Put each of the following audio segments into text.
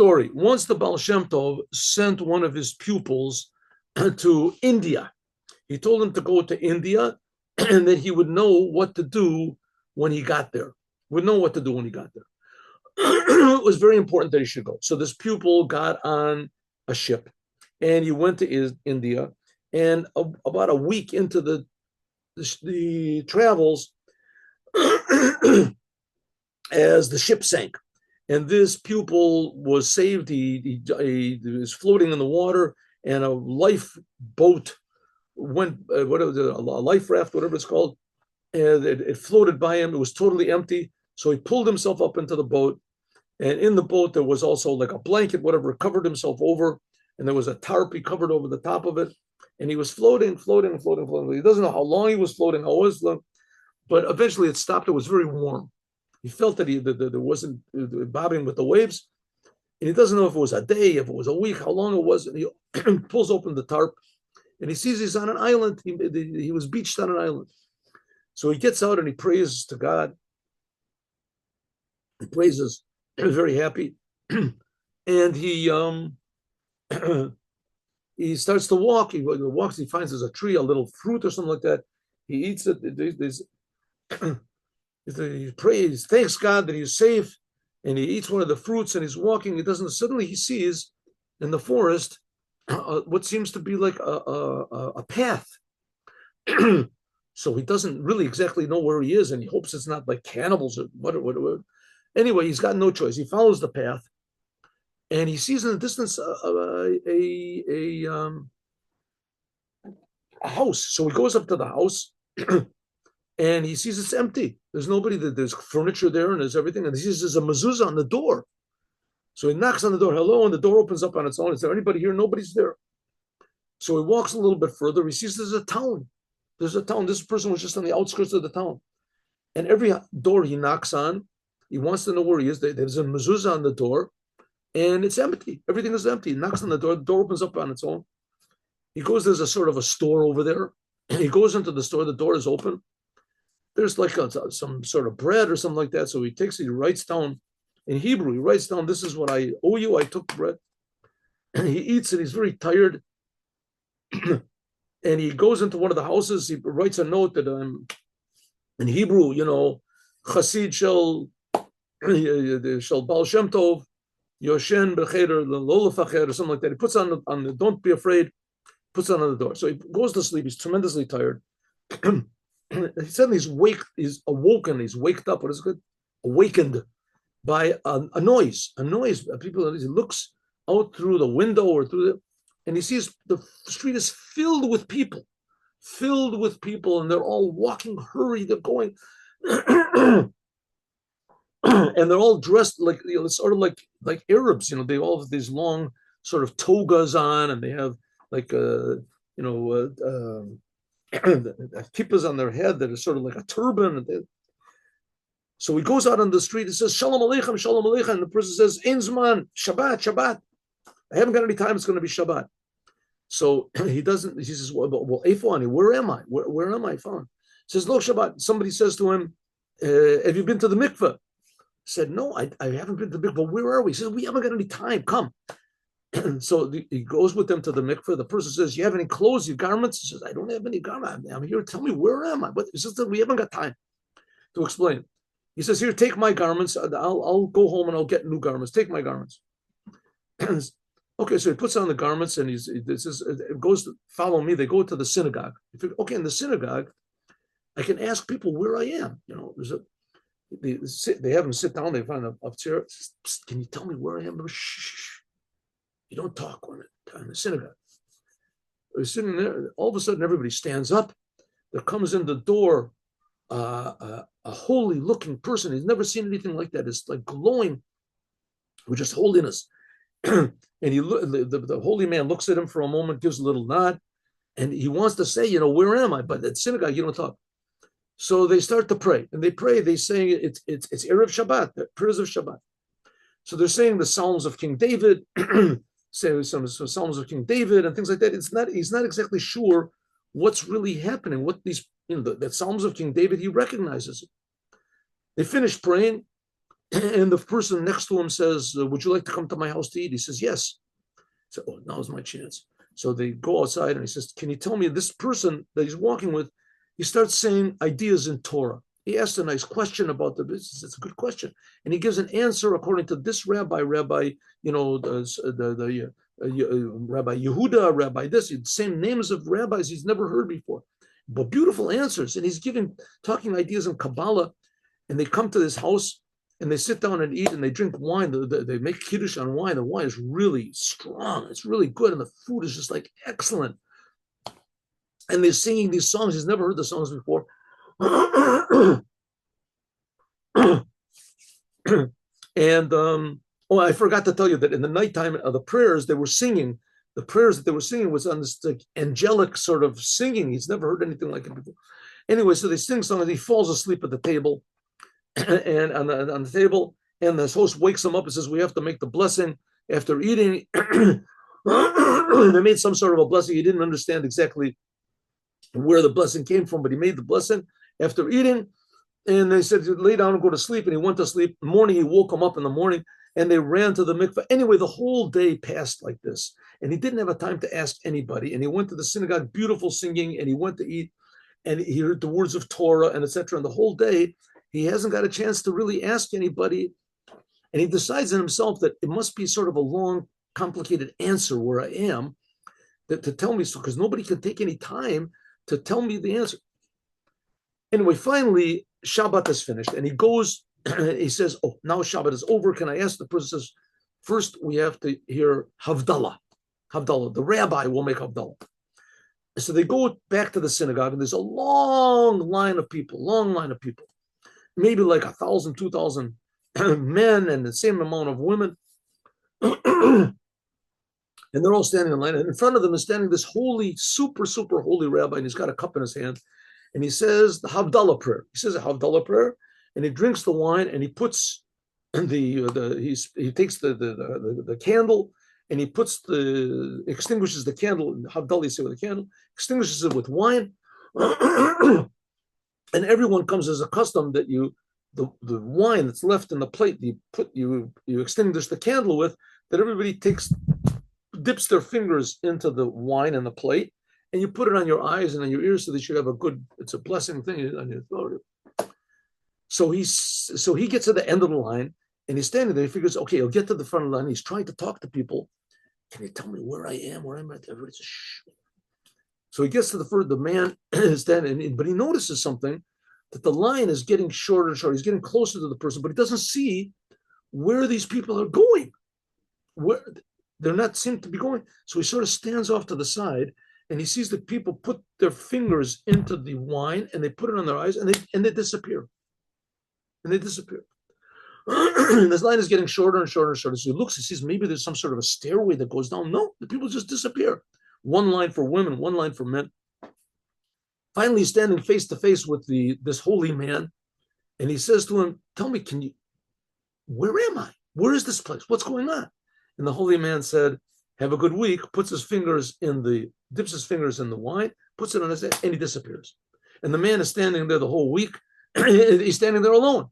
story. Once the Baal Shem Tov sent one of his pupils to India. He told him to go to India and that he would know what to do when he got there. Would know what to do when he got there. It was very important that he should go. So this pupil got on a ship and he went to India. And about a week into the travels, as the ship sank, and this pupil was saved. He was floating in the water, and a lifeboat went, whatever, a life raft, whatever it's called, and it floated by him. It was totally empty. So he pulled himself up into the boat, and in the boat there was also like a blanket, whatever, covered himself over, and there was a tarp he covered over the top of it, and he was floating. He doesn't know how long he was floating, but eventually it stopped. It was very warm. He felt that there wasn't bobbing with the waves, and he doesn't know if it was a day, if it was a week, how long it was. And he pulls open the tarp, and he sees he's on an island. He was beached on an island. So he gets out and he prays to God. He praises, very happy, and he he starts to walk. He walks. He finds there's a tree, a little fruit or something like that. He eats it. He prays, thanks God that he's safe, and he eats one of the fruits, and he's walking. Suddenly he sees in the forest what seems to be like a path. So he doesn't really exactly know where he is, and he hopes it's not like cannibals or whatever. Anyway, he's got no choice. He follows the path, and he sees in the distance a house. So he goes up to the house, and he sees it's empty. There's nobody. There's furniture there, and there's everything. And he sees there's a mezuzah on the door. So he knocks on the door, hello, and the door opens up on its own. Is there anybody here? Nobody's there. So he walks a little bit further. He sees there's a town. There's a town. This person was just on the outskirts of the town. And every door he knocks on, he wants to know where he is. There's a mezuzah on the door, and it's empty. Everything is empty. He knocks on the door opens up on its own. He goes, there's a sort of a store over there. He goes into the store, the door is open. There's like some sort of bread or something like that. So he takes it, he writes down in Hebrew, he writes down, this is what I owe you. I took bread. And he eats it. He's very tired. And he goes into one of the houses. He writes a note that in Hebrew, Chassid shall Baal Shem Tov, Yoshen B'Cheder, Lo Lefacher, or something like that. He puts on the don't be afraid, puts on the door. So he goes to sleep. He's tremendously tired. Suddenly he's awoken, he's waked up, what is it good? Awakened by a noise. People, he looks out through the window or and he sees the street is filled with people, and they're all walking, hurry, they're going, and they're all dressed like, sort of like Arabs, they all have these long sort of togas on, and they have like, kippas on their head that are sort of like a turban. So he goes out on the street and says, Shalom Aleichem, Shalom Aleichem. And the person says, Ein Zman, Shabbat. I haven't got any time, it's going to be Shabbat. So he says, well, Eifo, where am I? Where am I found? He says, no, Shabbat. Somebody says to him, have you been to the mikveh? He said, no, I haven't been to the mikveh. Where are we? He says, we haven't got any time, come. So he goes with them to the mikveh. The person says, you have any clothes, your garments? He says, I don't have any garments. I'm here. Tell me, where am I? But he says, we haven't got time to explain. He says, here, take my garments. I'll go home and I'll get new garments. Take my garments. Okay, so he puts on the garments and he says, it goes to follow me. They go to the synagogue. Okay, in the synagogue, I can ask people where I am. They have him sit down. They find a chair. Can you tell me where I am? Shh. You don't talk when in the synagogue. We're sitting there. All of a sudden, everybody stands up. There comes in the door a holy-looking person. He's never seen anything like that. It's like glowing with just holiness. And the holy man looks at him for a moment, gives a little nod, and he wants to say, where am I? But at synagogue, you don't talk. So they start to pray, and they pray. They say it's Erev Shabbat, the prayers of Shabbat. So they're saying the Psalms of King David, say some Psalms of King David and things like that. He's not exactly sure what's really happening. What these, the Psalms of King David, he recognizes it. They finish praying, And the person next to him says, would you like to come to my house to eat? He says, yes. So, oh, now's my chance. So they go outside and he says, can you tell me, this person that he's walking with, he starts saying ideas in Torah. He asks a nice question about the business. It's a good question. And he gives an answer according to this rabbi, Rabbi Yehuda, Rabbi this, same names of rabbis he's never heard before. But beautiful answers. And he's talking ideas in Kabbalah. And they come to this house and they sit down and eat and they drink wine. They make kiddush on wine. The wine is really strong. It's really good. And the food is just like excellent. And they're singing these songs. He's never heard the songs before. And I forgot to tell you that in the nighttime of the prayers they were singing, the prayers that they were singing was on this like, angelic sort of singing. He's never heard anything like it before. Anyway, so they sing songs. He falls asleep at the table, and on the table, and this host wakes him up and says, "We have to make the blessing after eating." They made some sort of a blessing. He didn't understand exactly where the blessing came from, but he made the blessing after eating. And they said, lay down and go to sleep. And he went to sleep. In the morning, he woke him up in the morning and they ran to the mikveh. Anyway, the whole day passed like this. And he didn't have a time to ask anybody. And he went to the synagogue, beautiful singing, and he went to eat and he heard the words of Torah and etc. And the whole day, he hasn't got a chance to really ask anybody. And he decides in himself that it must be sort of a long, complicated answer where I am to tell me so, because nobody can take any time to tell me the answer. Anyway, finally, Shabbat is finished, and he goes, he says, oh, now Shabbat is over. Can I ask? The person says, first we have to hear Havdalah. Havdalah, the rabbi will make Havdalah. So they go back to the synagogue, and there's a long line of people, maybe like 1,000, 2,000 men, and the same amount of women. And they're all standing in line, and in front of them is standing this holy, super, super holy rabbi, and he's got a cup in his hand. And he says the Havdalah prayer. He says a Havdalah prayer, and he drinks the wine, and he puts he takes the candle, and he extinguishes the candle. Havdalah, you say with a candle, extinguishes it with wine, and everyone comes as accustomed that the wine that's left in the plate you extinguish the candle with, that everybody dips their fingers into the wine in the plate. And you put it on your eyes and on your ears so that you have it's a blessing thing on your throat. So he gets to the end of the line and he's standing there. He figures, okay, he'll get to the front of the line. He's trying to talk to people. Can you tell me where I am, where I'm at? So he gets to the man is standing, but he notices something, that the line is getting shorter and shorter. He's getting closer to the person, but he doesn't see where these people are going. Where they're not seem to be going. So he sort of stands off to the side. And he sees that people put their fingers into the wine and they put it on their eyes and they disappear. And this line is getting shorter and shorter and shorter. So he looks, he sees maybe there's some sort of a stairway that goes down. No, the people just disappear. One line for women, one line for men. Finally, he's standing face to face with this holy man. And he says to him, tell me, where am I? Where is this place? What's going on? And the holy man said, have a good week, dips his fingers in the wine, puts it on his head, and he disappears. And the man is standing there the whole week. He's standing there alone.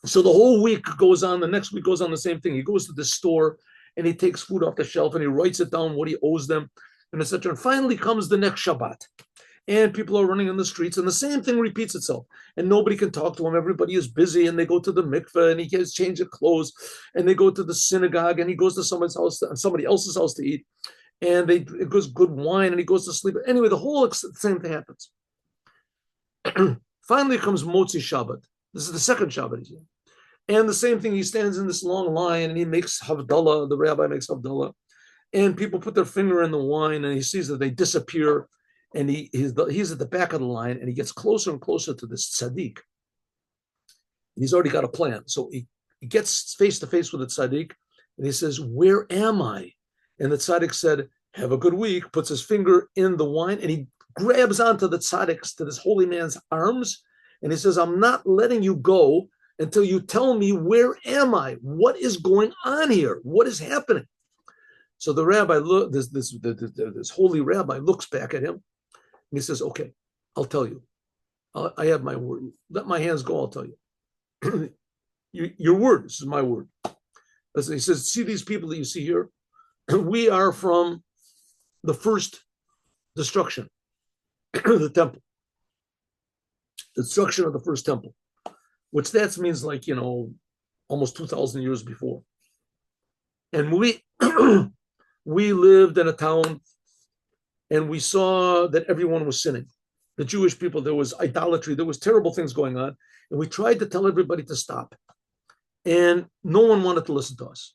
So the whole week goes on. The next week goes on the same thing. He goes to the store and he takes food off the shelf and he writes it down, what he owes them, and etc. And finally comes the next Shabbat. And people are running in the streets, and the same thing repeats itself. And nobody can talk to him. Everybody is busy, and they go to the mikveh, and he gets change of clothes, and they go to the synagogue, and he goes to somebody else's house to eat, and it goes good wine, and he goes to sleep. Anyway, the whole same thing happens. Finally comes Motzi Shabbat. This is the second Shabbat. And the same thing, he stands in this long line, and he makes Havdalah, the rabbi makes Havdalah, and people put their finger in the wine, and he sees that they disappear. And he's at the back of the line, and he gets closer and closer to this tzaddik. He's already got a plan. So he gets face to face with the tzaddik, and he says, where am I? And the tzaddik said, have a good week, puts his finger in the wine, and he grabs onto the tzaddik, to this holy man's arms, and he says, I'm not letting you go until you tell me, where am I? What is going on here? What is happening? So the rabbi, this holy rabbi looks back at him, and he says, okay, I'll tell you. I have my word. Let my hands go, I'll tell you. your word, this is my word. He says, see these people that you see here? We are from the first destruction, the temple, the destruction of the first temple, which that means like, almost 2,000 years before. And we we lived in a town and we saw that everyone was sinning. The Jewish people, there was idolatry, there was terrible things going on. And we tried to tell everybody to stop. And no one wanted to listen to us.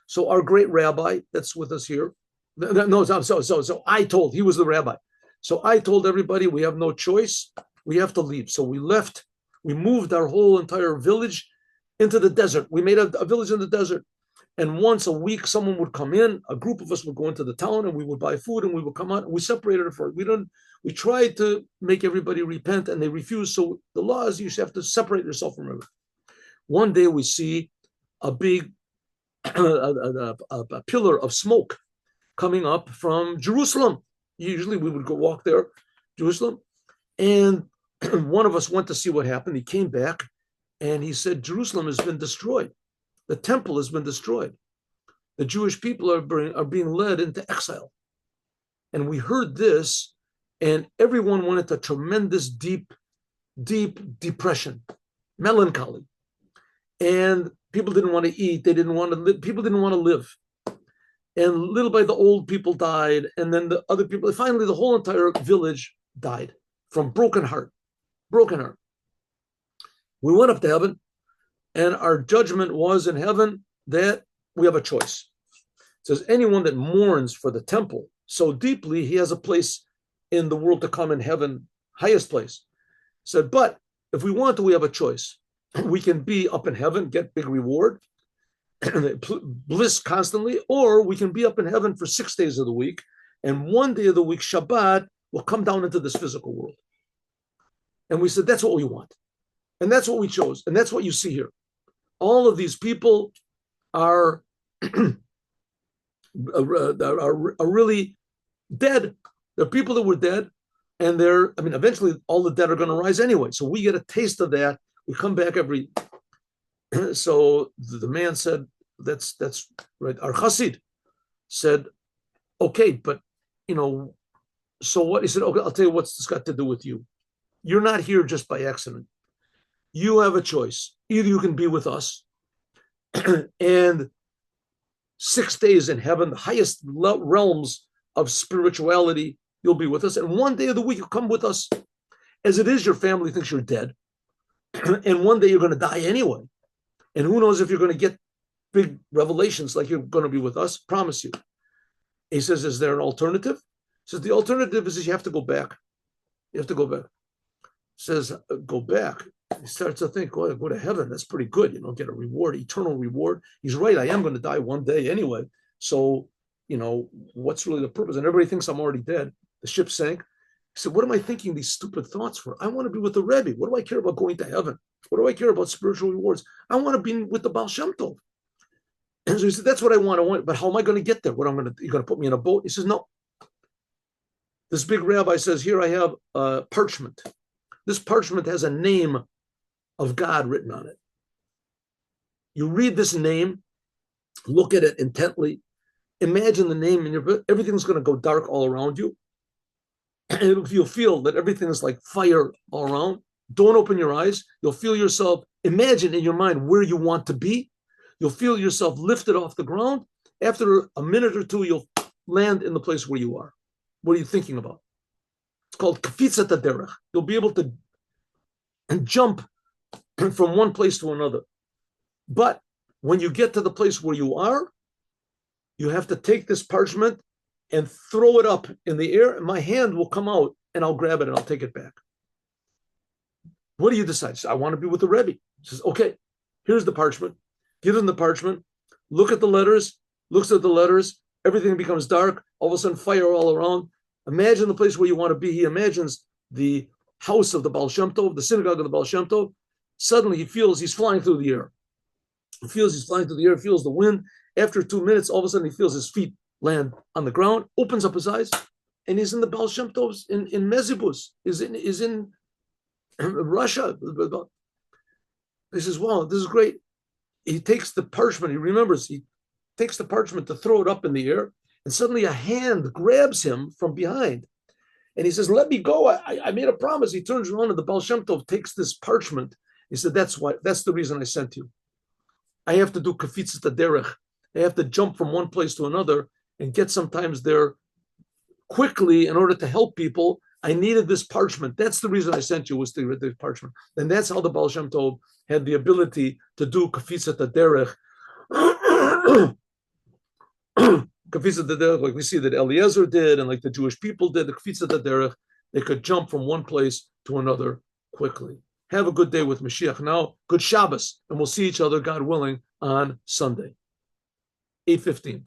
So our great rabbi that's with us here, he was the rabbi. So I told everybody we have no choice. We have to leave. So we left. We moved our whole entire village into the desert. We made a village in the desert. And once a week, someone would come in, a group of us would go into the town and we would buy food and we would come out and we separated it for it. We tried to make everybody repent and they refused. So the law is you have to separate yourself from everything. One day we see a big a pillar of smoke coming up from Jerusalem. Usually we would go walk there, Jerusalem. And one of us went to see what happened. He came back and he said, Jerusalem has been destroyed. The temple has been destroyed. The Jewish people are being led into exile. And we heard this, and everyone went into tremendous, deep depression, melancholy. And people didn't want to eat. They didn't want to live. People didn't want to live. And little by the old people died. And then the other people, finally, the whole entire village died from broken heart. Broken heart. We went up to heaven. And our judgment was in heaven that we have a choice. It says anyone that mourns for the temple so deeply, he has a place in the world to come in heaven, highest place. It said, but if we want to, we have a choice. We can be up in heaven, get big reward, bliss constantly, or we can be up in heaven for 6 days of the week. And one day of the week, Shabbat, will come down into this physical world. And we said, that's what we want. And that's what we chose. And that's what you see here. All of these people are really dead. They're people that were dead, and eventually all the dead are going to rise anyway. So we get a taste of that. We come back every. So the man said, "That's right." Our Chassid said, "Okay, but so what?" He said, "Okay, I'll tell you what's this got to do with you. You're not here just by accident. You have a choice. Either you can be with us and 6 days in heaven, the highest realms of spirituality, you'll be with us. And one day of the week, you'll come with us. As it is, your family thinks you're dead. And one day you're going to die anyway. And who knows if you're going to get big revelations like you're going to be with us. Promise you." He says, is there an alternative? He says, the alternative is you have to go back. You have to go back. He says, go back. He starts to think, well, go to heaven. That's pretty good. Get a reward, eternal reward. He's right. I am going to die one day anyway. So, what's really the purpose? And everybody thinks I'm already dead. The ship sank. He said, what am I thinking these stupid thoughts for? I want to be with the Rebbe. What do I care about going to heaven? What do I care about spiritual rewards? I want to be with the Baal Shem Tov. And so he said, that's what I want. But how am I going to get there? You're going to put me in a boat? He says, no. This big rabbi says, here I have a parchment. This parchment has a name of God written on it. You read this name, look at it intently, imagine the name, and everything's going to go dark all around you. And you'll feel that everything is like fire all around. Don't open your eyes. You'll feel yourself, imagine in your mind where you want to be. You'll feel yourself lifted off the ground. After a minute or two, you'll land in the place where you are. What are you thinking about? It's called kafitzat haderech. You'll be able to jump from one place to another. But when you get to the place where you are, you have to take this parchment and throw it up in the air, and my hand will come out and I'll grab it and I'll take it back. What do you decide? I want to be with the Rebbe. He says, okay, here's the parchment. Give him the parchment. Look at the letters. Looks at the letters. Everything becomes dark. All of a sudden, fire all around. Imagine the place where you want to be. He imagines the house of the Baal Shem Tov, the synagogue of the Baal Shem Tov. Suddenly, he feels he's flying through the air. He feels he's flying through the air, feels the wind. After 2 minutes, all of a sudden, he feels his feet land on the ground, opens up his eyes, and he's in the Baal Shem Tov's in Mezibus, is in Russia. He says, wow, this is great. He takes the parchment. He remembers, he takes the parchment to throw it up in the air. And suddenly a hand grabs him from behind. And he says, let me go. I made a promise. He turns around and the Baal Shem Tov takes this parchment. He said, that's the reason I sent you. I have to do kafitzat derech. I have to jump from one place to another and get sometimes there quickly in order to help people. I needed this parchment. That's the reason I sent you, was to read the parchment. And that's how the Baal Shem Tov had the ability to do kafitzat derech. Kafitzat derech, like we see that Eliezer did, and like the Jewish people did, the kafitzat derech, they could jump from one place to another quickly. Have a good day with Mashiach now. Good Shabbos, and we'll see each other, God willing, on Sunday, 8:15.